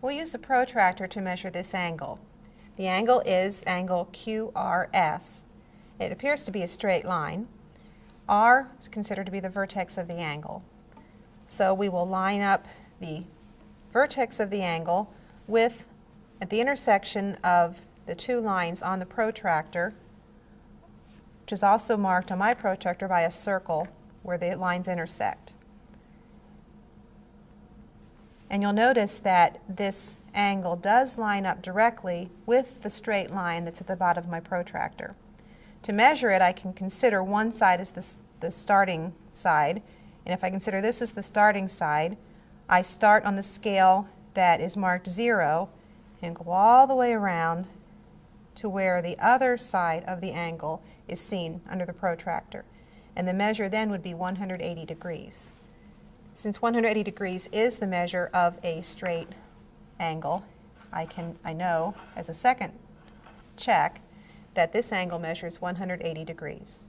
We'll use a protractor to measure this angle. The angle is angle QRS. It appears to be a straight line. R is considered to be the vertex of the angle. So we will line up the vertex of the angle at the intersection of the two lines on the protractor, which is also marked on my protractor by a circle where the lines intersect. And you'll notice that this angle does line up directly with the straight line that's at the bottom of my protractor. To measure it, I can consider one side as the starting side, and if I consider this as the starting side, I start on the scale that is marked 0 and go all the way around to where the other side of the angle is seen under the protractor. And the measure then would be 180 degrees. Since 180 degrees is the measure of a straight angle, I know as a second check that this angle measures 180 degrees.